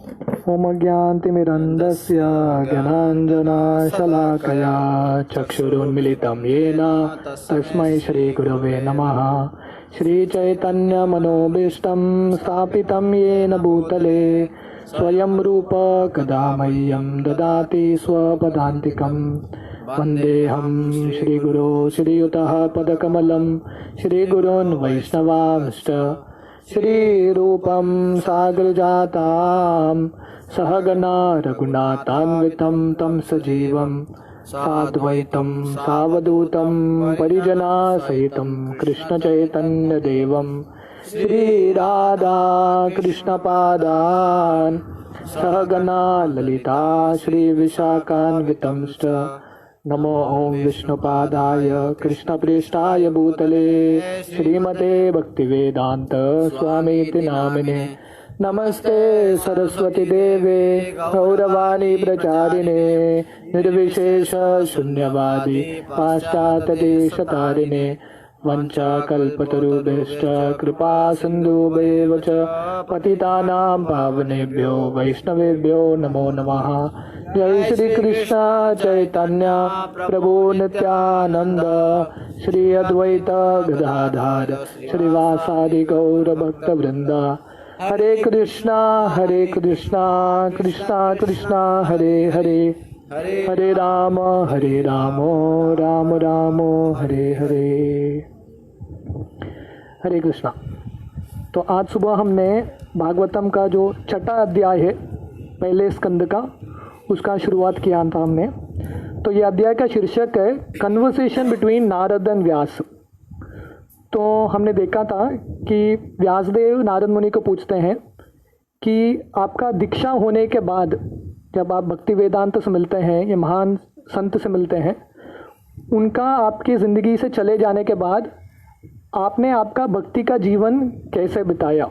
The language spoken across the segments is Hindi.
ओमज्ञानतिमिरन्धस्य ज्ञानाञ्जनशलाकया चक्षुरुन्मिलितं येन तस्मै श्रीगुरवे नमः। श्रीचैतन्यमनोभीष्टं स्थापितं येन भूतले स्वयं रूप कदा मह्यं ददाति स्वपदान्तिकं। वन्देऽहं श्रीगुरो श्रीयुतः पदकमलं श्रीगुरोन् वैष्णवांश्च श्रीरूपं साग्रजातां सहगना रघुनाथान्वितं तं सजीवं साद्वैतं सावधूतं परिजनसहितं कृष्णचैतन्यदेवं श्रीराधा कृष्णपादान् सहगना ललिता श्रीविशाखान्वितंश्च। नमो ओं विष्णुपादाय कृष्णप्रेष्ठाय भूतले श्रीमते भक्तिवेदांत स्वामीति नामिने। नमस्ते सरस्वती देवे गौरवाणी प्रचारिणे निर्विशेष शून्यवादी पाश्चात्यदेशतारिणे। वंचाकल्पतरुभ्यश्च कृपा सिन्धुभ्येव च पतितानां पावनेभ्यो वैष्णवेभ्यो नमो नमः। जय श्री कृष्ण चैतन्य प्रभु नित्यानंद श्री अद्वैत गदाधर श्रीवासादि गौर भक्त वृंद। हरे कृष्णा कृष्णा कृष्णा हरे हरे हरे राम राम राम हरे हरे। हरे कृष्णा। तो आज सुबह हमने भागवतम का जो छठा अध्याय है पहले स्कंद का उसका शुरुआत किया था हमने। तो ये अध्याय का शीर्षक है कन्वर्सेशन बिटवीन नारद एंड व्यास। तो हमने देखा था कि व्यासदेव नारद मुनि को पूछते हैं कि आपका दीक्षा होने के बाद जब आप भक्ति वेदांत से मिलते हैं, ये महान संत से मिलते हैं, उनका आपकी ज़िंदगी से चले जाने के बाद आपने आपका भक्ति का जीवन कैसे बिताया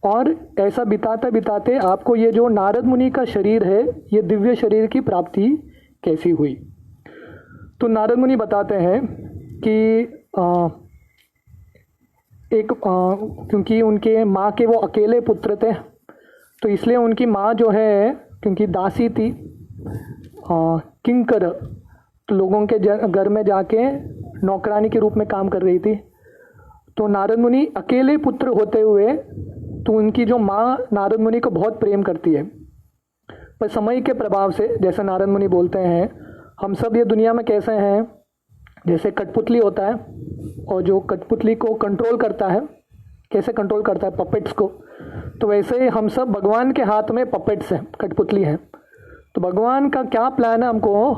और ऐसा बिताते बिताते आपको ये जो नारद मुनि का शरीर है, ये दिव्य शरीर की प्राप्ति कैसी हुई। तो नारद मुनि बताते हैं कि क्योंकि उनके माँ के वो अकेले पुत्र थे, तो इसलिए उनकी माँ जो है, क्योंकि दासी थी, किंकर, तो लोगों के घर में जाके नौकरानी के रूप में काम कर रही थी। तो नारद मुनि अकेले पुत्र होते हुए तो उनकी जो माँ नारद मुनि को बहुत प्रेम करती है, पर समय के प्रभाव से, जैसे नारद मुनि बोलते हैं, हम सब ये दुनिया में कैसे हैं, जैसे कठपुतली होता है और जो कठपुतली को कंट्रोल करता है, कैसे कंट्रोल करता है पपेट्स को, तो वैसे हम सब भगवान के हाथ में पपेट्स हैं, कठपुतली हैं। तो भगवान का क्या प्लान है हमको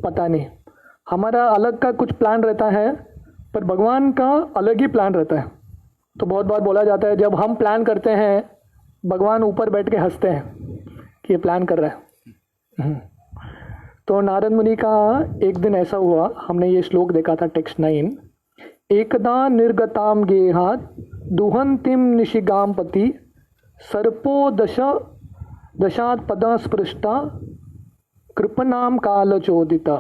पता नहीं, हमारा अलग का कुछ प्लान रहता है पर भगवान का अलग ही प्लान रहता है। तो बहुत बार बोला जाता है जब हम प्लान करते हैं भगवान ऊपर बैठ के हंसते हैं कि ये प्लान कर रहा है। तो नारद मुनि का एक दिन ऐसा हुआ, हमने ये श्लोक देखा था टेक्स्ट 9। एकदा निर्गताम गेहात दुहंतिम निशिगाम पति सर्पो दशात पदा स्पृष्टा कृपनाम काल चोदिता।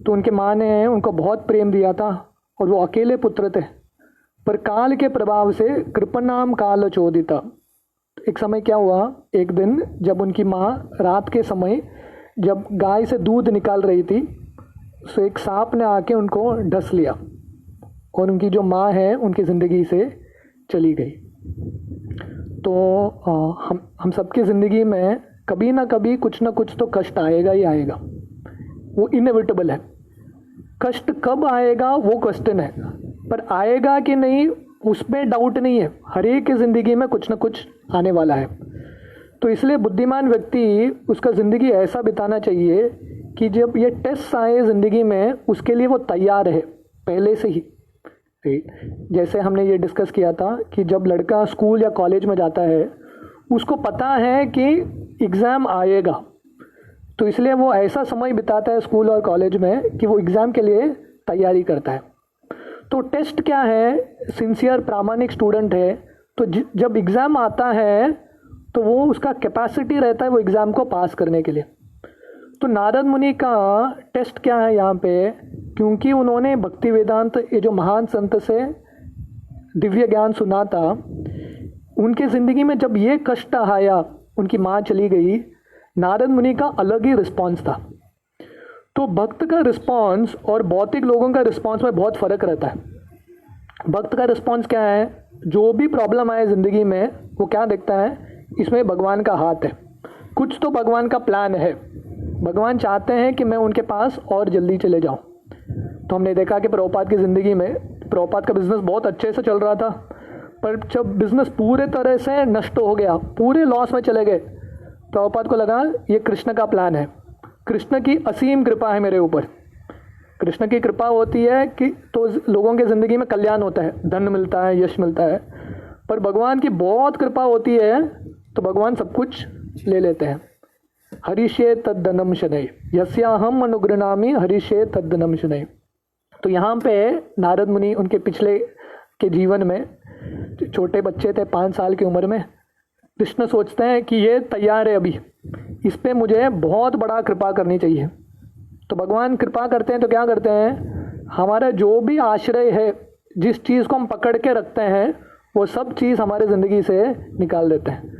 तो उनके माँ ने उनको बहुत प्रेम दिया था और वो अकेले पुत्र थे, पर काल के प्रभाव से कृपनाम काल चोदिता। एक समय क्या हुआ, एक दिन जब उनकी माँ रात के समय जब गाय से दूध निकाल रही थी, तो एक सांप ने आके उनको डस लिया और उनकी जो माँ है उनकी ज़िंदगी से चली गई। तो हम सबकी ज़िंदगी में कभी ना कभी कुछ ना कुछ तो कष्ट आएगा ही आएगा, वो इनएविटेबल है। कष्ट कब आएगा वो क्वेश्चन है, पर आएगा कि नहीं उसमें डाउट नहीं है। हर एक की ज़िंदगी में कुछ ना कुछ आने वाला है। तो इसलिए बुद्धिमान व्यक्ति उसका ज़िंदगी ऐसा बिताना चाहिए कि जब ये टेस्ट आए ज़िंदगी में उसके लिए वो तैयार है पहले से ही। जैसे हमने ये डिस्कस किया था कि जब लड़का स्कूल या कॉलेज में जाता है उसको पता है कि एग्ज़ाम आएगा, तो इसलिए वो ऐसा समय बिताता है स्कूल और कॉलेज में कि वो एग्ज़ाम के लिए तैयारी करता है। तो टेस्ट क्या है, सिंसियर प्रामाणिक स्टूडेंट है, तो जब एग्ज़ाम आता है तो वो उसका कैपेसिटी रहता है वो एग्ज़ाम को पास करने के लिए। तो नारद मुनि का टेस्ट क्या है यहाँ पे, क्योंकि उन्होंने भक्ति वेदांत ये जो महान संत से दिव्य ज्ञान सुना था, उनके ज़िंदगी में जब ये कष्ट आया उनकी माँ चली गई, नारद मुनि का अलग ही रिस्पॉन्स था। तो भक्त का रिस्पॉन्स और भौतिक लोगों का रिस्पॉन्स में बहुत फ़र्क रहता है। भक्त का रिस्पॉन्स क्या है, जो भी प्रॉब्लम आए ज़िंदगी में वो क्या देखता है, इसमें भगवान का हाथ है, कुछ तो भगवान का प्लान है, भगवान चाहते हैं कि मैं उनके पास और जल्दी चले जाऊं। तो हमने देखा कि प्रभुपाद की ज़िंदगी में, प्रभुपाद का बिजनेस बहुत अच्छे से चल रहा था, पर जब बिजनेस पूरे तरह से नष्ट हो गया, पूरे लॉस में चले गए, प्रभुपाद को लगा ये कृष्ण का प्लान है, कृष्ण की असीम कृपा है मेरे ऊपर। कृष्ण की कृपा होती है कि तो लोगों के ज़िंदगी में कल्याण होता है, धन मिलता है, यश मिलता है, पर भगवान की बहुत कृपा होती है तो भगवान सब कुछ ले लेते हैं। हरिषे तद्धनम शनै यस्याहम अनुगृणामि हरिषे तद्धनम शनै। तो यहाँ पे नारद मुनि उनके पिछले के जीवन में छोटे बच्चे थे, 5 साल की उम्र में, कृष्ण सोचते हैं कि ये तैयार है अभी, इस पे मुझे बहुत बड़ा कृपा करनी चाहिए। तो भगवान कृपा करते हैं तो क्या करते हैं, हमारा जो भी आश्रय है, जिस चीज़ को हम पकड़ के रखते हैं, वो सब चीज़ हमारे ज़िंदगी से निकाल देते हैं।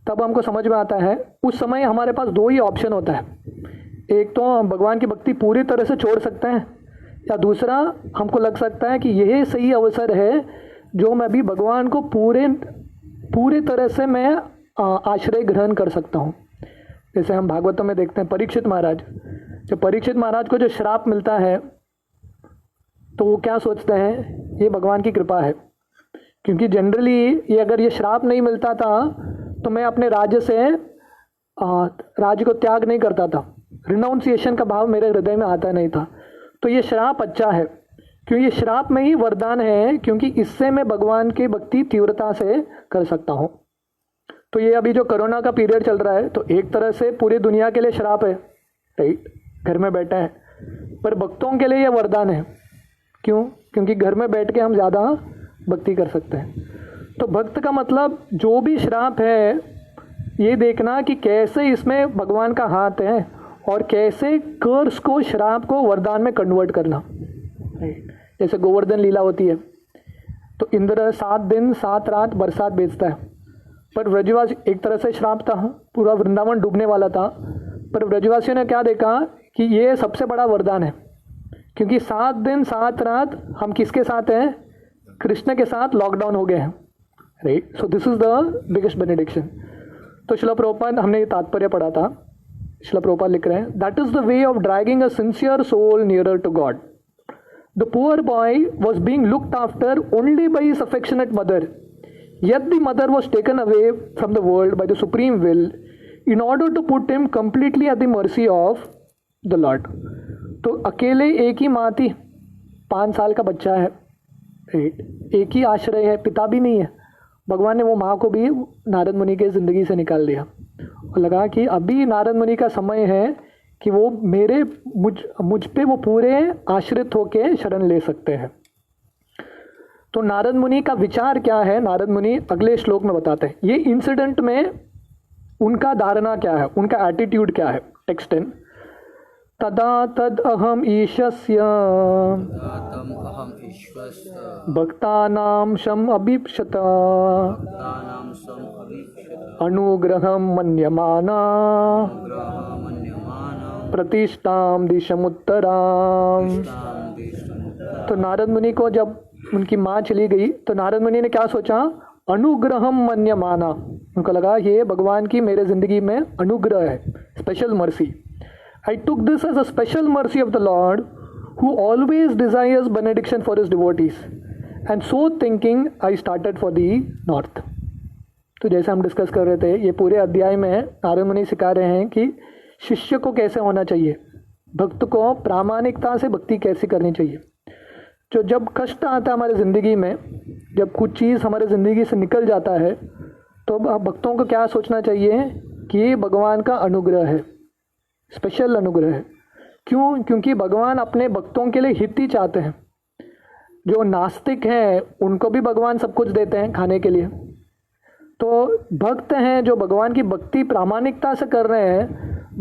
तब हमको समझ में आता है, उस समय हमारे पास 2 ही ऑप्शन होता है, एक तो हम भगवान की भक्ति पूरी तरह से छोड़ सकते हैं, या दूसरा हमको लग सकता है कि यही सही अवसर है जो मैं भी भगवान को पूरे तरह से मैं आश्रय ग्रहण कर सकता हूँ। जैसे हम भागवतम में देखते हैं परीक्षित महाराज, जब परीक्षित महाराज को जो श्राप मिलता है तो वो क्या सोचते हैं, ये भगवान की कृपा है, क्योंकि जनरली ये अगर ये श्राप नहीं मिलता था तो मैं अपने राज्य से राज्य को त्याग नहीं करता था, रिनाउंसिएशन का भाव मेरे हृदय में आता नहीं था। तो ये श्राप अच्छा है, क्योंकि ये श्राप में ही वरदान है, क्योंकि इससे मैं भगवान की भक्ति तीव्रता से कर सकता हूँ। तो ये अभी जो कोरोना का पीरियड चल रहा है, तो एक तरह से पूरी दुनिया के लिए श्राप है, राइट, घर में बैठे हैं, पर भक्तों के लिए ये वरदान है। क्यों? क्योंकि घर में बैठ के हम ज़्यादा भक्ति कर सकते हैं। तो भक्त का मतलब जो भी श्राप है, ये देखना कि कैसे इसमें भगवान का हाथ है और कैसे कर्स को, श्राप को वरदान में कन्वर्ट करना। जैसे गोवर्धन लीला होती है, तो इंद्र 7 दिन 7 रात बरसात भेजता है, पर ब्रजवासी, एक तरह से श्राप था, पूरा वृंदावन डूबने वाला था, पर ब्रजवासियों ने क्या देखा कि ये सबसे बड़ा वरदान है, क्योंकि 7 दिन 7 रात हम किसके साथ हैं, कृष्ण के साथ लॉकडाउन हो गए हैं, right. So this is the biggest benediction. तो श्रील प्रभुपाद, हमने ये तात्पर्य पढ़ा था, श्रील प्रभुपाद लिख रहे हैं, that is the way of dragging a sincere soul nearer to God. The poor boy was being looked after only by his affectionate mother, yet the mother was taken away from the world by the supreme will in order to put him completely at the mercy of the Lord। तो अकेले एक ही माँ थी, 5 साल का बच्चा है, एक ही आश्रय है, पिता भी नहीं है। भगवान ने वो माँ को भी नारद मुनि के ज़िंदगी से निकाल दिया और लगा कि अभी नारद मुनि का समय है कि वो मुझ पे वो पूरे आश्रित होके शरण ले सकते हैं। तो नारद मुनि का विचार क्या है, नारद मुनि अगले श्लोक में बताते हैं। ये इंसिडेंट में उनका धारणा क्या है, उनका एटीट्यूड क्या है। टेक्स्ट 10, तदा तद अहम ईशस्य भक्तानां शम अभीप्सत अनुग्रहं मन्यमाना प्रतिष्ठां दिशमुत्तरां। तो नारद मुनि को जब उनकी माँ चली गई तो नारद मुनि ने क्या सोचा, अनुग्रहम मन्यमाना, उनको लगा ये भगवान की मेरे जिंदगी में अनुग्रह है, special mercy. I took this as a special mercy of the Lord who always desires benediction for his devotees, and so thinking I started for the north. तो जैसे हम डिस्कस कर रहे थे, ये पूरे अध्याय में नारद मुनि सिखा रहे हैं कि शिष्य को कैसे होना चाहिए, भक्त को प्रामाणिकता से भक्ति कैसे करनी चाहिए। जो जब कष्ट आता है हमारे ज़िंदगी में, जब कुछ चीज़ हमारे ज़िंदगी से निकल जाता है, तो भक्तों को क्या सोचना चाहिए कि ये भगवान का अनुग्रह है, स्पेशल अनुग्रह है। क्यों? क्योंकि भगवान अपने भक्तों के लिए हित ही चाहते हैं। जो नास्तिक हैं उनको भी भगवान सब कुछ देते हैं खाने के लिए, तो भक्त हैं जो भगवान की भक्ति प्रामाणिकता से कर रहे हैं,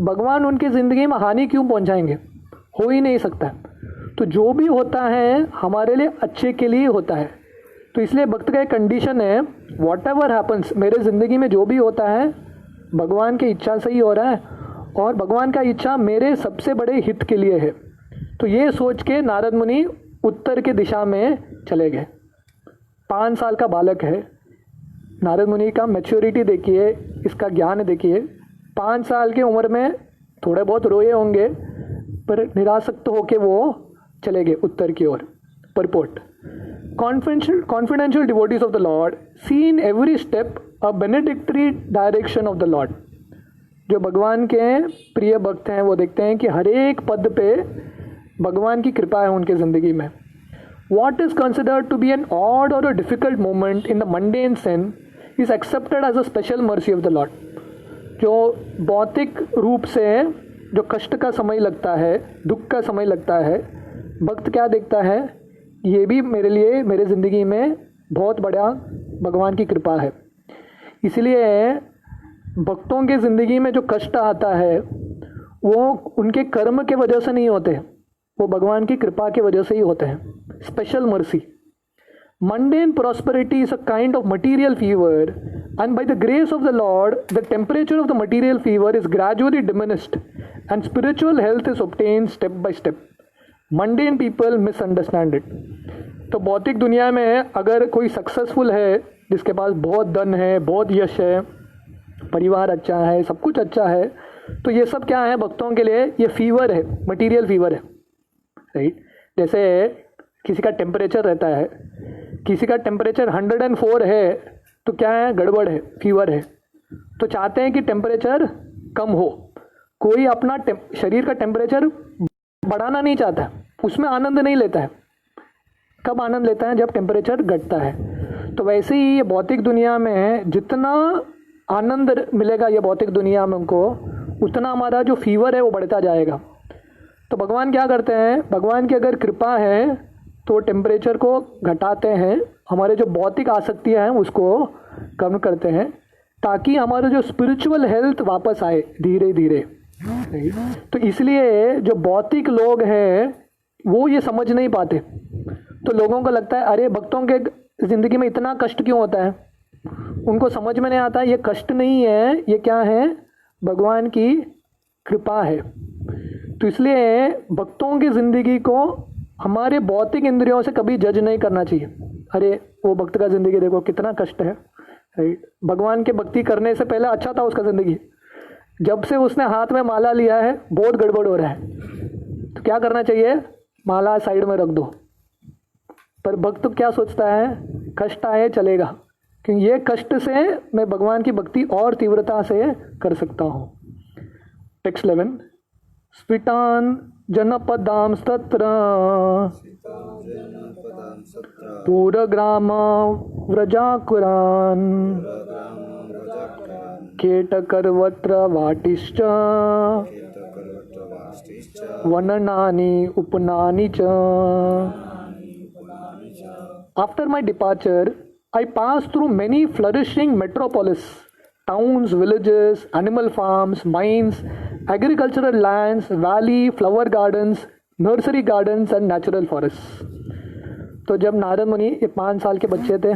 भगवान उनकी ज़िंदगी में हानि क्यों पहुंचाएंगे, हो ही नहीं सकता। तो जो भी होता है हमारे लिए अच्छे के लिए होता है। तो इसलिए भक्त का एक कंडीशन है, वॉट एवर हैपन्स, मेरे ज़िंदगी में जो भी होता है भगवान की इच्छा से ही हो रहा है और भगवान का इच्छा मेरे सबसे बड़े हित के लिए है। तो ये सोच के नारद मुनि उत्तर की दिशा में चले गए। 5 साल का बालक है। नारद मुनि का मैच्योरिटी देखिए, इसका ज्ञान देखिए। 5 साल की उम्र में थोड़े बहुत रोए होंगे, पर निरासक्त होके वो चले गए उत्तर की ओर। Purport: confidential devotees of the Lord see in every step a benedictory direction of the Lord. जो भगवान के प्रिय भक्त हैं वो देखते हैं कि हर एक पद पे भगवान की कृपा है उनके ज़िंदगी में। What is considered to be an odd or a difficult moment in the mundane sense is accepted as a special mercy of the Lord. जो भौतिक रूप से जो कष्ट का समय लगता है, दुख का समय लगता है, भक्त क्या देखता है, ये भी मेरे लिए मेरे ज़िंदगी में बहुत बड़ा भगवान की कृपा है। इसलिए भक्तों के ज़िंदगी में जो कष्ट आता है वो उनके कर्म के वजह से नहीं होते, वो भगवान की कृपा की वजह से ही होते हैं। Special mercy. Mundane prosperity is a kind of material fever, and by the grace of the Lord, the temperature of the material fever is gradually diminished, and spiritual health is obtained step by step. Mundane people misunderstand it. तो भौतिक दुनिया में अगर कोई सक्सेसफुल है, जिसके पास बहुत धन है, बहुत यश है, परिवार अच्छा है, सब कुछ अच्छा है, तो ये सब क्या है भक्तों के लिए? ये फीवर है, मटीरियल फीवर है, राइट? जैसे किसी का टेम्परेचर रहता है, किसी का टेम्परेचर 104 है, तो क्या है? गड़बड़ है, फीवर है। तो चाहते हैं कि टेम्परेचर कम हो। कोई अपना शरीर का टेम्परेचर बढ़ाना नहीं चाहता, उसमें आनंद नहीं लेता है। कब आनंद लेता है? जब टेम्परेचर घटता है। तो वैसे ही ये भौतिक दुनिया में जितना आनंद मिलेगा ये भौतिक दुनिया में उनको, उतना हमारा जो फीवर है वो बढ़ता जाएगा। तो भगवान क्या करते हैं? भगवान की अगर कृपा है तो टेम्परेचर को घटाते हैं, हमारे जो भौतिक आसक्तियाँ हैं उसको कम करते हैं, ताकि हमारा जो स्पिरिचुअल हेल्थ वापस आए धीरे धीरे। तो इसलिए जो भौतिक लोग हैं वो ये समझ नहीं पाते। तो लोगों को लगता है अरे भक्तों के ज़िंदगी में इतना कष्ट क्यों होता है? उनको समझ में नहीं आता ये कष्ट नहीं है, ये क्या है? भगवान की कृपा है। तो इसलिए भक्तों की ज़िंदगी को हमारे भौतिक इंद्रियों से कभी जज नहीं करना चाहिए। अरे वो भक्त का ज़िंदगी देखो कितना कष्ट है, राइट? भगवान के भक्ति करने से पहले अच्छा था उसका ज़िंदगी, जब से उसने हाथ में माला लिया है बहुत गड़बड़ हो रहा है। तो क्या करना चाहिए? माला साइड में रख दो। पर भक्त क्या सोचता है? कष्ट आए चलेगा, क्योंकि ये कष्ट से मैं भगवान की भक्ति और तीव्रता से कर सकता हूँ। टेक्स्ट 11: स्फितान जनपदांस्तत्र दूरग्राम व्रजाकुरान् केटकर्वत्र वाटिश्च वननानि उपनानि च। After my departure, I passed through many flourishing metropolis, towns, villages, animal farms, mines, agricultural lands, valley, flower gardens, nursery gardens and natural forests. तो जब नारद मुनि एक 5 साल के बच्चे थे,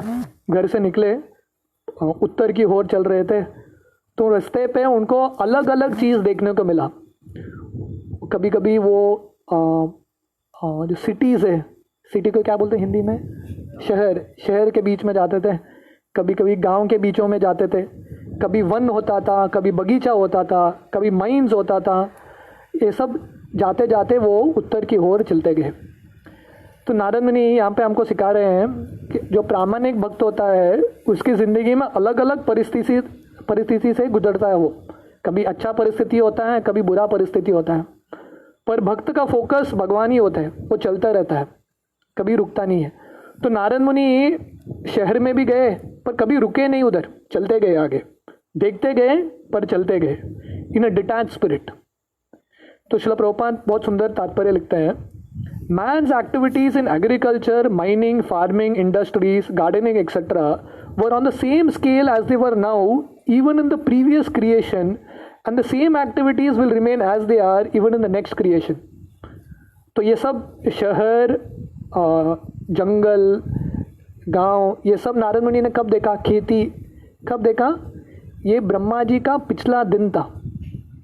घर से निकले, उत्तर की ओर चल रहे थे, तो रास्ते पे उनको अलग अलग चीज़ देखने को मिला। कभी कभी वो जो सिटीज़ है, सिटी को क्या बोलते हैं हिंदी में? शहर के बीच में जाते थे, कभी कभी गांव के बीचों में जाते थे, कभी वन होता था, कभी बगीचा होता था, कभी माइंस होता था। ये सब जाते जाते वो उत्तर की ओर चलते गए। तो नारद मुनि यहाँ पे हमको सिखा रहे हैं कि जो प्रामाणिक भक्त होता है उसकी ज़िंदगी में अलग अलग परिस्थिति से गुजरता है। वो कभी अच्छा परिस्थिति होता है, कभी बुरा परिस्थिति होता है, पर भक्त का फोकस भगवान ही होता है, वो चलता रहता है, कभी रुकता नहीं है। तो नारद मुनि शहर में भी गए पर कभी रुके नहीं, उधर चलते गए, आगे देखते गए पर चलते गए, इन अ डिटैच स्पिरिट। तो श्रील प्रभुपाद बहुत सुंदर तात्पर्य लिखते हैं: man's activities in agriculture, mining, farming, industries, gardening etcetera were on the same scale as they were now even in the previous creation, and the same activities will remain as they are even in the next creation. तो ये सब शहर, जंगल, गांव, ये सब नारद मुनि ने कब देखा? खेती कब देखा? ये ब्रह्मा जी का पिछला दिन था,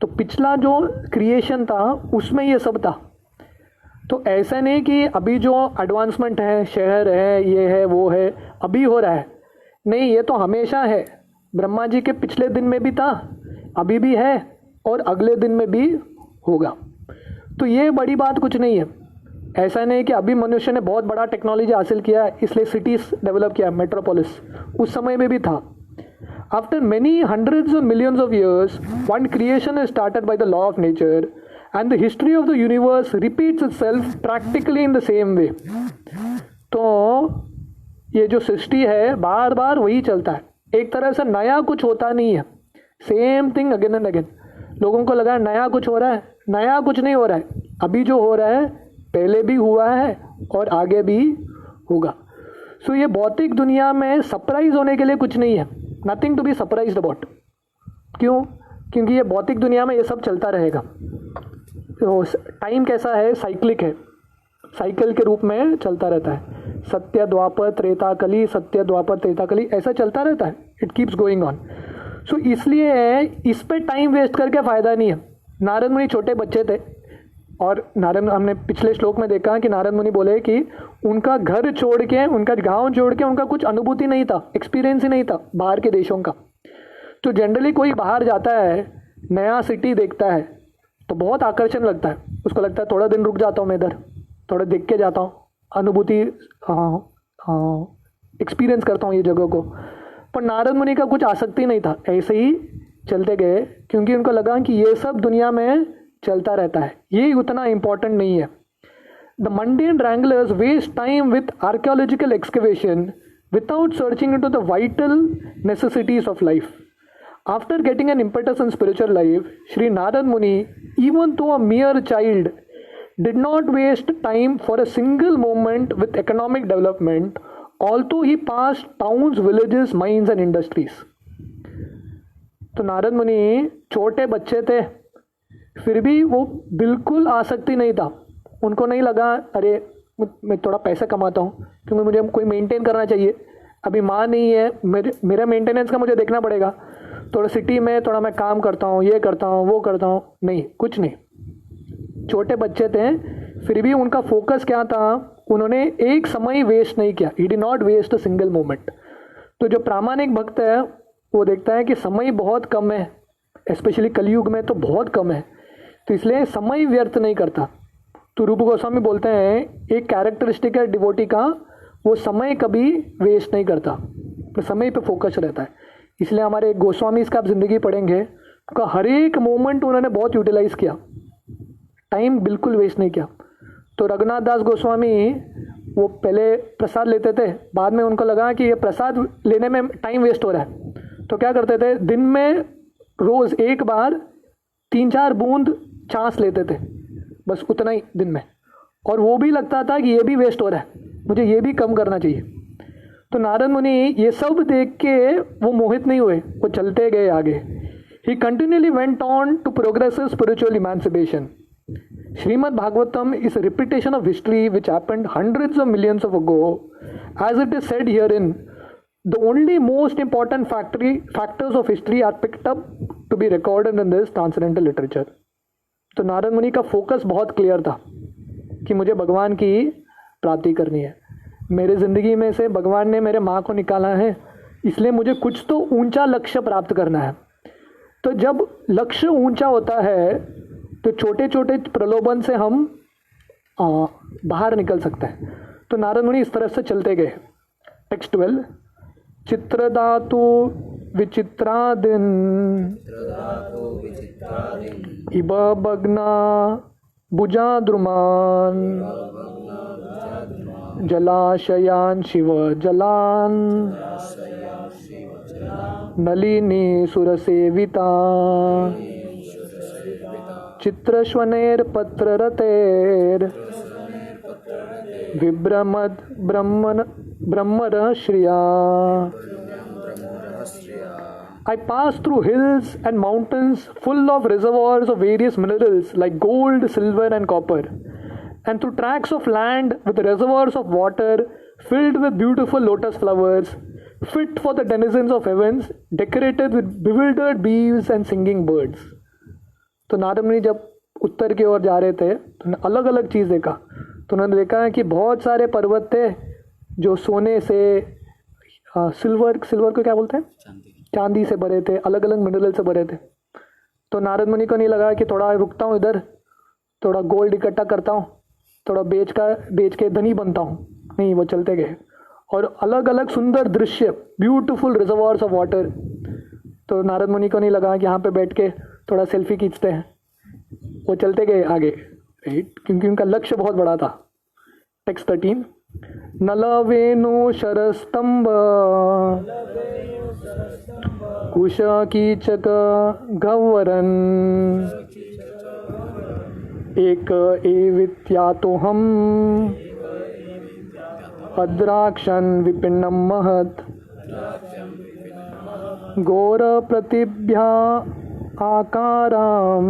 तो पिछला जो क्रिएशन था उसमें ये सब था। तो ऐसा नहीं कि अभी जो एडवांसमेंट है, शहर है, ये है, वो है, अभी हो रहा है, नहीं, ये तो हमेशा है। ब्रह्मा जी के पिछले दिन में भी था, अभी भी है, और अगले दिन में भी होगा। तो ये बड़ी बात कुछ नहीं है। ऐसा नहीं कि अभी मनुष्य ने बहुत बड़ा टेक्नोलॉजी हासिल किया है इसलिए सिटीज़ डेवलप किया, मेट्रोपोलिस, उस समय में भी था। After many hundreds of millions of years one creation is started by the law of nature and the history of the universe repeats itself practically in the same way. तो ये जो सृष्टि है बार बार वही चलता है, एक तरह से नया कुछ होता नहीं है, same thing again and again. लोगों को लगा नया कुछ हो रहा है, नया कुछ नहीं हो रहा है, अभी जो हो रहा है पहले भी हुआ है और आगे भी होगा। सो ये भौतिक दुनिया में सरप्राइज होने के लिए कुछ नहीं है, nothing to be surprised about. क्यों? क्योंकि ये भौतिक दुनिया में ये सब चलता रहेगा। तो टाइम कैसा है? साइक्लिक है, साइकिल के रूप में चलता रहता है। सत्य द्वापर त्रेता कली, सत्य द्वापर त्रेता कली, ऐसा चलता रहता है, इट कीप्स गोइंग ऑन। सो इसलिए इस पे टाइम वेस्ट करके फ़ायदा नहीं है। नारद मुनि छोटे बच्चे थे, और नारद, हमने पिछले श्लोक में देखा कि नारद मुनि बोले कि उनका घर छोड़ के, उनका गांव छोड़ के उनका कुछ अनुभूति नहीं था, एक्सपीरियंस ही नहीं था बाहर के देशों का। तो जनरली कोई बाहर जाता है, नया सिटी देखता है तो बहुत आकर्षण लगता है, उसको लगता है थोड़ा दिन रुक जाता हूँ मैं इधर, थोड़ा देख के जाता हूँ, अनुभूति एक्सपीरियंस करता हूँ ये जगह को। पर नारद मुनि का कुछ आसक्ति नहीं था, ऐसे ही चलते गए, क्योंकि उनको लगा कि ये सब दुनिया में चलता रहता है, ये उतना इम्पोर्टेंट नहीं है। The mundane wranglers waste time with archaeological excavation without searching into the vital necessities of life. After getting an impetus in spiritual life, Sri Narad Muni, even though a mere child, did not waste time for a single moment with economic development, although he passed towns, villages, mines and industries. तो नारद मुनि छोटे बच्चे थे, फिर भी वो बिल्कुल आसक्ति नहीं था। उनको नहीं लगा अरे मैं थोड़ा पैसा कमाता हूँ क्योंकि मुझे कोई मेंटेन करना चाहिए, अभी माँ नहीं है, मेरा मेंटेनेंस का मुझे देखना पड़ेगा, थोड़ा सिटी में थोड़ा मैं काम करता हूँ, ये करता हूँ, वो करता हूँ, नहीं, कुछ नहीं। छोटे बच्चे थे, फिर भी उनका फोकस क्या था? उन्होंने एक समय वेस्ट नहीं किया। He did not waste a single moment. तो जो प्रामाणिक भक्त है वो देखता है कि समय बहुत कम है, स्पेशली कलयुग में तो बहुत कम है, तो इसलिए समय व्यर्थ नहीं करता। तो रूप गोस्वामी बोलते हैं एक कैरेक्टरिस्टिक है डिवोटी का, वो समय कभी वेस्ट नहीं करता, तो समय पे फोकस रहता है। इसलिए हमारे गोस्वामी इसका आप ज़िंदगी पढ़ेंगे, उनका हर एक मोमेंट उन्होंने बहुत यूटिलाइज किया, टाइम बिल्कुल वेस्ट नहीं किया। तो रघुनाथ दास गोस्वामी वो पहले प्रसाद लेते थे, बाद में उनको लगा कि ये प्रसाद लेने में टाइम वेस्ट हो रहा है, तो क्या करते थे, दिन में रोज़ एक बार 3-4 बूंद छाछ लेते थे, बस उतना ही दिन में, और वो भी लगता था कि ये भी वेस्ट हो रहा है, मुझे ये भी कम करना चाहिए। तो नारद मुनि ये सब देख के वो मोहित नहीं हुए, वो चलते गए आगे। He continually went on to progress spiritual emancipation. Srimad Bhagavatam is a repetition of history which happened hundreds of millions of ago. As it is said herein, the only most important factors of history are picked up to be recorded in this transcendental literature. तो नारद मुनि का फोकस बहुत क्लियर था कि मुझे भगवान की प्राप्ति करनी है, मेरे ज़िंदगी में से भगवान ने मेरे माँ को निकाला है, इसलिए मुझे कुछ तो ऊंचा लक्ष्य प्राप्त करना है। तो जब लक्ष्य ऊंचा होता है तो छोटे छोटे प्रलोभन से हम बाहर निकल सकते हैं। तो नारद मुनि इस तरह से चलते गए। टेक्स्ट 12, चित्रदातु विचित्रादिन इब भग्ना भुजाद्रुमान जलाशयान शिव जलान नलिनी सुरसेविता चित्रश्वनेर पत्ररतेर विभ्रमद ब्रह्मण Shriya. I passed through hills and mountains full of reservoirs of various minerals like gold, silver and copper, and through tracts of land with reservoirs of water filled with beautiful lotus flowers, fit for the denizens of heavens, decorated with bewildered bees and singing birds. तो नारद मुनि जब उत्तर की ओर जा रहे थे तो अलग अलग चीज़ देखा। तो उन्होंने देखा है कि बहुत सारे पर्वत थे जो सोने से, सिल्वर को क्या बोलते हैं, चांदी से भरे थे, अलग अलग मिनरल से भरे थे। तो नारद मुनि को नहीं लगा कि थोड़ा रुकता हूँ इधर, थोड़ा गोल्ड इकट्ठा करता हूँ, थोड़ा बेच के धनी बनता हूँ। नहीं, वो चलते गए और अलग अलग सुंदर दृश्य, ब्यूटीफुल रिजर्वॉर्स ऑफ वाटर। तो नारद मुनि को नहीं लगा कि यहाँ पे बैठ के थोड़ा सेल्फी खींचते हैं, वो चलते गए आगे, राइट, क्योंकि उनका लक्ष्य बहुत बड़ा था। टेक्स्ट 13, नलवेणु शरस्तंभ कुश कीचक गह्वरन् एक एवित्यातोहम अद्राक्षन् विपिन्नं महत् घोर प्रतिभ्या आकारां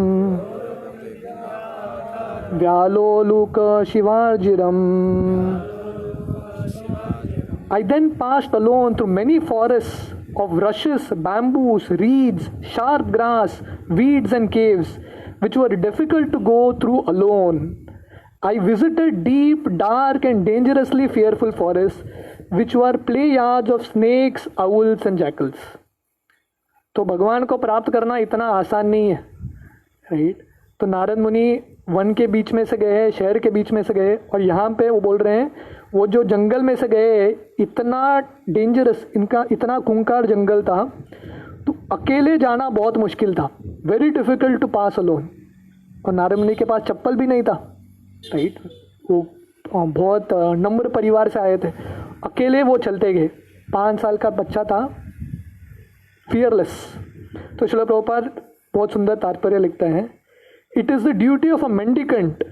व्यालोलुक शिवार्जिरम्। I then passed alone through many forests of rushes, bamboos, reeds, sharp grass, weeds and caves, which were difficult to go through alone. I visited deep, dark and dangerously fearful forests, which were play-yards of snakes, owls and jackals. तो भगवान को प्राप्त करना इतना आसान नहीं है, राइट। तो नारद मुनि वन के बीच में से गए, शहर के बीच में से गए, और यहाँ पे वो बोल रहे हैं वो जो जंगल में से गए इतना डेंजरस, इनका इतना खूंखार जंगल था, तो अकेले जाना बहुत मुश्किल था, very difficult to pass alone. और नारद मुनि के पास चप्पल भी नहीं था, राइट, वो बहुत नम्र परिवार से आए थे, अकेले वो चलते गए। 5 साल का बच्चा था, फियरलेस। तो श्रील प्रभुपाद बहुत सुंदर तात्पर्य लिखते हैं, it is the duty of a mendicant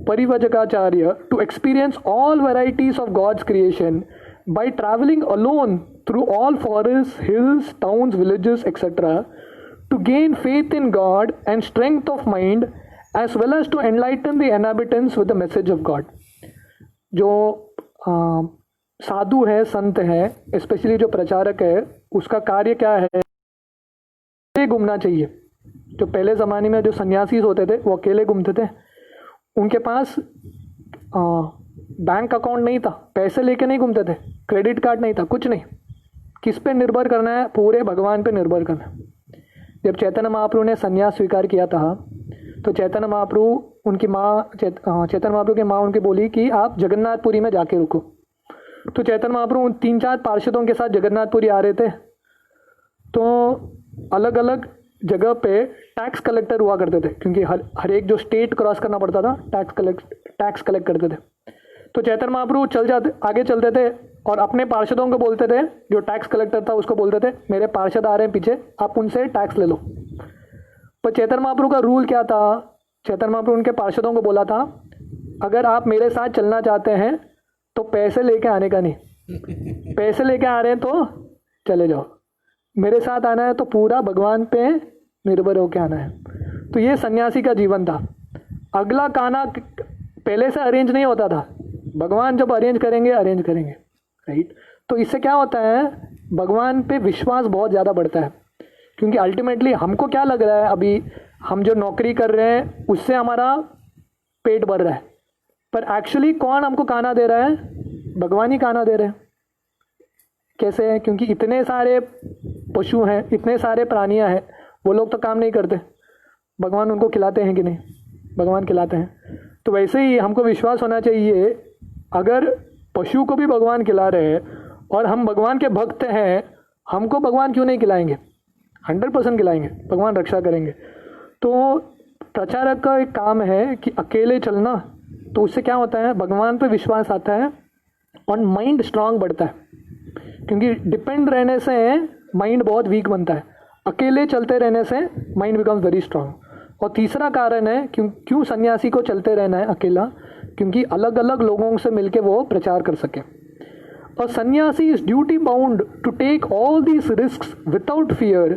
परिवजकाचार्य to experience all varieties of God's creation by travelling alone through all forest, hills, towns, villages etcetera, to gain faith in God and strength of mind as well as to enlighten the inhabitants with the message of God. जो साधु है, संत है, स्पेशली जो प्रचारक है, उसका कार्य क्या है, घूमना चाहिए। जो पहले ज़माने में जो सन्यासी होते थे वो अकेले घूमते थे, उनके पास बैंक अकाउंट नहीं था, पैसे लेके नहीं घूमते थे, क्रेडिट कार्ड नहीं था, कुछ नहीं। किस पे निर्भर करना है, पूरे भगवान पे निर्भर करना है। जब चैतन्य महाप्रभु ने सन्यास स्वीकार किया था तो चैतन्य महाप्रभु उनकी माँ चैतन्य महाप्रभु की माँ उनकी बोली कि आप जगन्नाथपुरी में जाके रुको। तो चैतन्य महाप्रभु उन 3-4 पार्षदों के साथ जगन्नाथपुरी आ रहे थे, तो अलग अलग जगह पे टैक्स कलेक्टर हुआ करते थे, क्योंकि हर एक जो स्टेट क्रॉस करना पड़ता था टैक्स कलेक्ट करते थे। तो चैतन्य महाप्रभु आगे चलते थे और अपने पार्षदों को बोलते थे, जो टैक्स कलेक्टर था उसको बोलते थे, मेरे पार्षद आ रहे हैं पीछे, आप उनसे टैक्स ले लो। पर चैतन्य महाप्रभु का रूल क्या था, चैतन्य महाप्रभु उनके पार्षदों को बोला था, अगर आप मेरे साथ चलना चाहते हैं तो पैसे लेके आने का नहीं, पैसे लेके आ रहे हैं तो चले जाओ, मेरे साथ आना है तो पूरा भगवान पे निर्भर होकर आना है। तो ये सन्यासी का जीवन था। अगला खाना पहले से अरेंज नहीं होता था, भगवान जब अरेंज करेंगे राइट। तो इससे क्या होता है, भगवान पे विश्वास बहुत ज़्यादा बढ़ता है, क्योंकि अल्टीमेटली हमको क्या लग रहा है, अभी हम जो नौकरी कर रहे हैं उससे हमारा पेट भर रहा है, पर एक्चुअली कौन हमको खाना दे रहा है, भगवान ही खाना दे रहे हैं। कैसे है, क्योंकि इतने सारे पशु हैं, इतने सारे प्राणियां हैं, वो लोग तो काम नहीं करते, भगवान उनको खिलाते हैं कि नहीं, भगवान खिलाते हैं। तो वैसे ही हमको विश्वास होना चाहिए, अगर पशु को भी भगवान खिला रहे हैं और हम भगवान के भक्त हैं, हमको भगवान क्यों नहीं खिलाएंगे, 100% खिलाएंगे, भगवान रक्षा करेंगे। तो प्रचारक का एक काम है कि अकेले चलना, तो उससे क्या होता है, भगवान पे विश्वास आता है और माइंड स्ट्रांग बढ़ता है, क्योंकि डिपेंड रहने से माइंड बहुत वीक बनता है, अकेले चलते रहने से माइंड बिकम्स वेरी स्ट्रांग। और तीसरा कारण है क्यों सन्यासी को चलते रहना है अकेला, क्योंकि अलग अलग लोगों से मिलके वो प्रचार कर सके। और सन्यासी is duty bound to take all these risks without fear,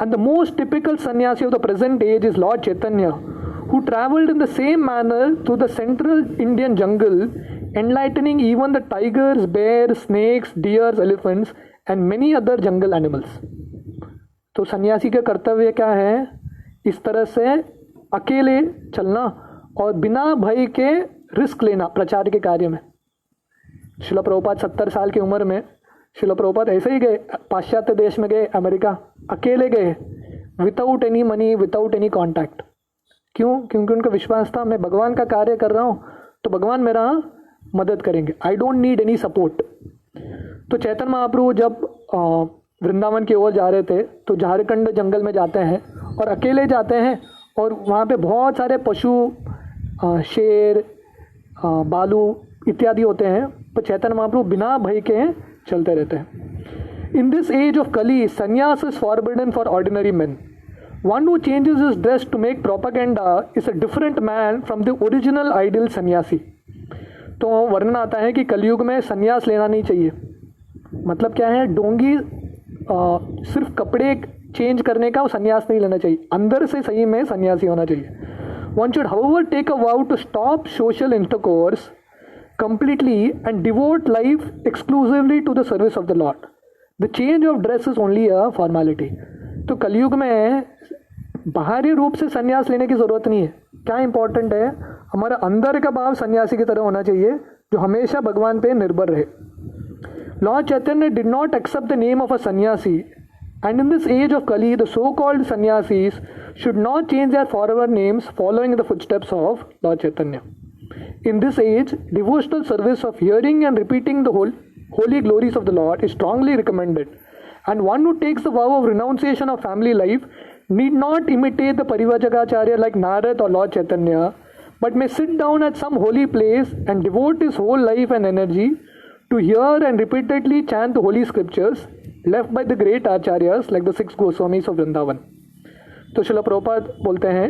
and the most typical सन्यासी of the present age is Lord Chaitanya, who traveled in the same manner through the central Indian jungle, enlightening even the tigers, bears, snakes, deers, elephants, and many other jungle animals. तो सन्यासी का कर्तव्य क्या है? इस तरह से अकेले चलना और बिना भय के रिस्क लेना प्रचार के कार्य में। शिला प्रभुपाद 70 साल की उम्र में शिला प्रभुपाद ऐसे ही गए, पाश्चात्य देश में गए, अमेरिका, अकेले गए, without any money, without any contact. क्यों? क्योंकि उनका विश्वास था मैं भगवान का कार्य कर रहा हूँ तो भगवान मेरा मदद करेंगे, I don't need any support. तो चैतन्य महाप्रभु जब वृंदावन की ओर जा रहे थे तो झारखंड जंगल में जाते हैं और अकेले जाते हैं, और वहाँ पे बहुत सारे पशु, शेर, भालू इत्यादि होते हैं, तो चैतन्य महाप्रभु बिना भय के चलते रहते हैं। In this as of Kali sannyasa is forbidden for ordinary man. One who changes his dress to make propaganda is a different man from the original ideal sannyasi. तो वर्णन आता है कि कलयुग में संन्यास लेना नहीं चाहिए। मतलब क्या है? डोंगी सिर्फ कपड़े चेंज करने का संन्यास नहीं लेना चाहिए, अंदर से सही में सन्यासी होना चाहिए। One should however take a vow to stop social intercourse completely and devote life exclusively to the service of the Lord. The change of dress is only a formality. तो कलयुग में बाहरी रूप से संन्यास लेने की ज़रूरत नहीं है। क्या इंपॉर्टेंट है? हमारा अंदर का भाव सन्यासी की तरह होना चाहिए जो हमेशा भगवान पे निर्भर रहे। Lord Chaitanya did not accept the name of a sannyasi, and in this age of Kali the so-called sannyasis should not change their forever names following the footsteps of Lord Chaitanya. In this age, devotional service of hearing and repeating the holy glories of the Lord is strongly recommended, and one who takes the vow of renunciation of family life need not imitate the Parivajagacharya like Narad or Lord Chaitanya, but may sit down at some holy place and devote his whole life and energy to hear and repeatedly chant the holy scriptures left by the great acharyas like the 6 Goswamis of Vrindavan. तो श्रील प्रभुपाद बोलते हैं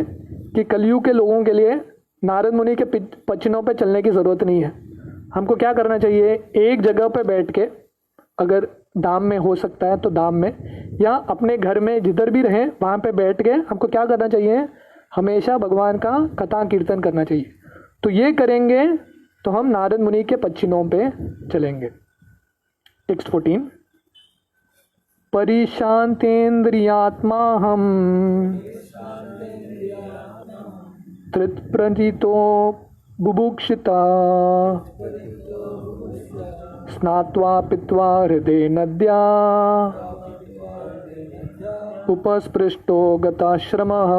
कि कलयुग के लोगों के लिए नारद मुनि के पचिनों पे चलने की ज़रूरत नहीं है। हमको क्या करना चाहिए? एक जगह पे बैठ के, अगर धाम में हो सकता है तो धाम में, या अपने घर में जिधर भी रहें वहाँ पे बैठ के हमको क्या करना चाहिए? हमेशा भगवान का कथा कीर्तन करना चाहिए। तो ये करेंगे तो हम नारद मुनि के पचिनों पे चलेंगे। टेक्स्ट 14, परिशांतेन्द्रियात्मा हम तृत्प्रजितो बुभुक्षिता स्नात्वा पीत्वा हृदय नद्या उपस्पृष्टो गताश्रमः।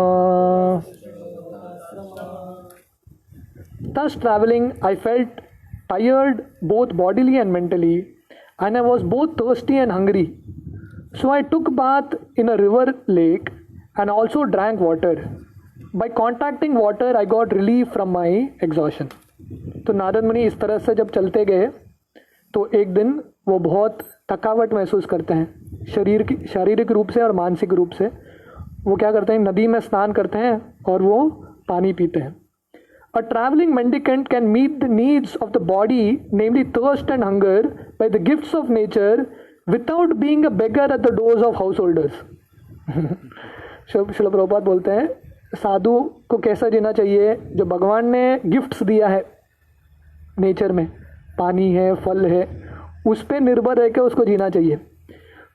Thus traveling, I felt tired both bodily and mentally, and I was both thirsty and hungry. So I took bath in a river lake and also drank water. By contacting water, I got relief from my exhaustion. तो नारद मुनि इस तरह से जब चलते गए तो एक दिन वो बहुत थकावट महसूस करते हैं, शारीरिक रूप से और मानसिक रूप से। वो क्या करते हैं? नदी में स्नान करते हैं और वो पानी पीते हैं। A traveling mendicant can meet the needs of the body, namely thirst and hunger, by the gifts of nature without being a beggar at the doors of householders. Srila Prabhupada बोलते हैं साधु को कैसा जीना चाहिए? जो भगवान ने गिफ्ट्स दिया है नेचर में, पानी है, फल है, उस पर निर्भर रह के उसको जीना चाहिए।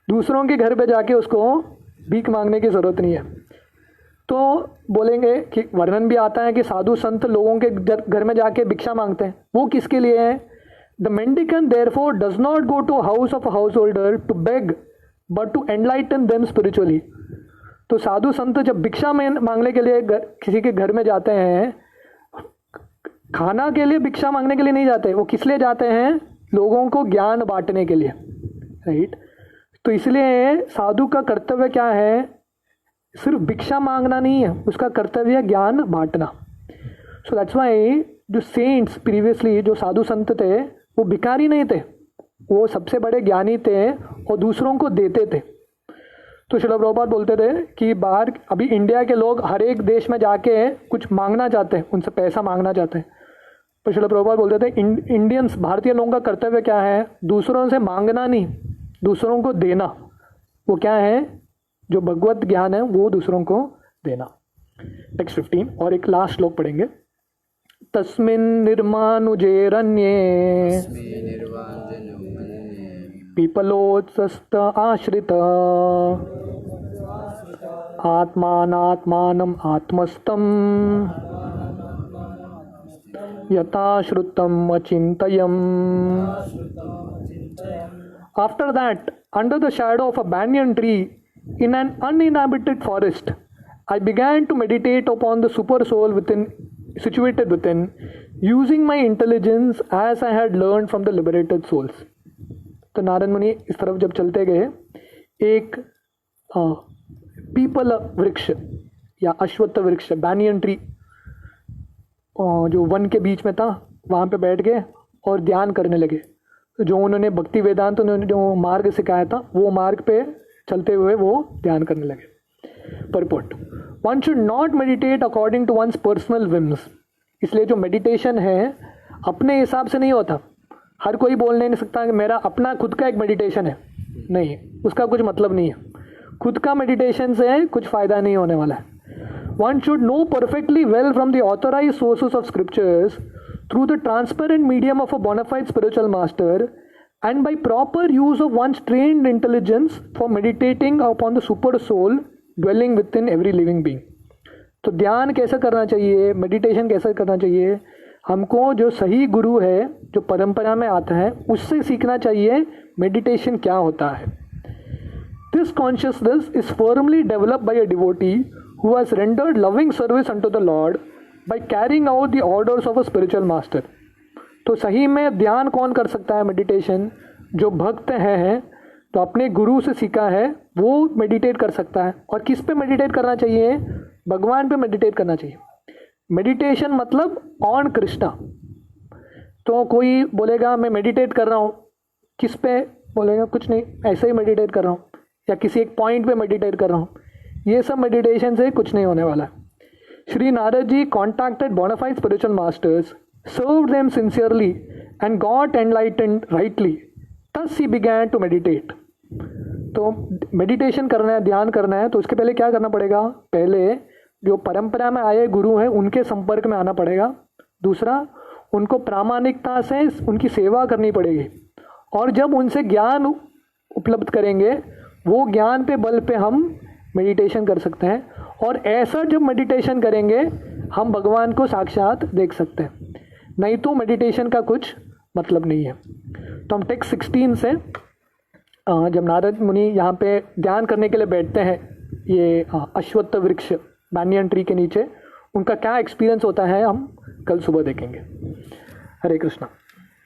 दूसरों के घर पे जाके उसको भीख मांगने की ज़रूरत नहीं है। तो बोलेंगे कि वर्णन भी आता है कि साधु संत लोगों के घर में जाके भिक्षा मांगते हैं। वो किसके लिए है? The mendicant therefore does not go to house of a householder to beg but to enlighten them spiritually. तो साधु संत जब भिक्षा मांगने के लिए किसी के घर में जाते हैं, खाना के लिए भिक्षा मांगने के लिए नहीं जाते। वो किस लिए जाते हैं? लोगों को ज्ञान बांटने के लिए, राइट। तो इसलिए साधु का कर्तव्य क्या है? सिर्फ भिक्षा मांगना नहीं है, उसका कर्तव्य है ज्ञान बांटना। सो दैट्स वाई जो सेंट्स प्रीवियसली, जो साधु संत थे, वो भिखारी नहीं थे, वो सबसे बड़े ज्ञानी थे और दूसरों को देते थे। तो श्रील प्रभुपाद बोलते थे कि बाहर अभी इंडिया के लोग हर एक देश में जाके कुछ मांगना चाहते हैं, उनसे पैसा मांगना चाहते हैं। तो श्रील प्रभुपाद बोलते थे इंडियंस, भारतीय लोगों का कर्तव्य क्या है? दूसरों से मांगना नहीं, दूसरों को देना। वो क्या है? जो भगवत ज्ञान है वो दूसरों को देना। टेक्स्ट 15 और एक लास्ट श्लोक पढ़ेंगे। तस्मिन् निर्मानुजेरन्ये पिपलोत्सस्त आश्रित आत्मानात्मानम् आत्मस्थं यथा श्रुतम् अचिन्तयम्. After that, under the shadow of a banyan tree in an uninhabited forest, I began to meditate upon the super soul situated within, using my intelligence as I had learned from the liberated souls. तो नारद मुनि इस तरफ जब चलते गए, एक पीपल वृक्ष या अश्वत्थ वृक्ष, बैनियन ट्री, जो वन के बीच में था, वहाँ पे बैठ गए और ध्यान करने लगे. जो उन्होंने भक्ति वेदांत उन्होंने जो मार्ग सिखाया था, वो मार्ग पे चलते हुए वो ध्यान करने लगे. Purport: one should not meditate according to one's personal whims. इसलिए जो मेडिटेशन है अपने हिसाब से नहीं होता. हर कोई बोल नहीं सकता कि मेरा अपना खुद का एक मेडिटेशन है. नहीं, उसका कुछ मतलब नहीं है. खुद का मेडिटेशन से कुछ फ़ायदा नहीं होने वाला है. One should know perfectly well from the authorised sources of scriptures through the transparent medium of a bona fide spiritual master and by proper use of one's trained intelligence for meditating upon the super soul dwelling within every living being. तो ध्यान कैसे करना चाहिए, मेडिटेशन कैसे करना चाहिए, हमको जो सही गुरु है, जो परंपरा में आता है, उससे सीखना चाहिए मेडिटेशन क्या होता है. This consciousness is firmly developed by a devotee who has rendered loving service unto the Lord by carrying out the orders of a spiritual master. तो सही में ध्यान कौन कर सकता है मेडिटेशन? जो भक्त है, तो अपने गुरु से सीखा है वो मेडिटेट कर सकता है. और किस पे मेडिटेट करना चाहिए? भगवान पे मेडिटेट करना चाहिए. मेडिटेशन मतलब ऑन कृष्णा. तो कोई बोलेगा मैं मेडिटेट कर रहा हूँ, किस पे बोलेगा? कुछ नहीं, ऐसे ही मेडिटेट कर रहा हूँ, या किसी एक पॉइंट पे मेडिटेट कर रहा हूँ. ये सब मेडिटेशन से कुछ नहीं होने वाला. Sri Narad Ji contacted bona fide spiritual masters, served them sincerely and got enlightened rightly. Thus he began to meditate. तो मेडिटेशन करना है, ध्यान करना है, तो उसके पहले क्या करना पड़ेगा? पहले जो परंपरा में आए गुरु हैं उनके संपर्क में आना पड़ेगा. दूसरा, उनको प्रामाणिकता से उनकी सेवा करनी पड़ेगी. और जब उनसे ज्ञान उपलब्ध करेंगे, वो ज्ञान पे बल पे हम मेडिटेशन कर सकते हैं. और ऐसा जब मेडिटेशन करेंगे हम भगवान को साक्षात देख सकते हैं. नहीं तो मेडिटेशन का कुछ मतलब नहीं है. तो हम टेक्स्ट 16 से जब नारद मुनि यहाँ पे ध्यान करने के लिए बैठते हैं, ये अश्वत्थ वृक्ष बैनियन ट्री के नीचे, उनका क्या एक्सपीरियंस होता है हम कल सुबह देखेंगे. हरे कृष्णा.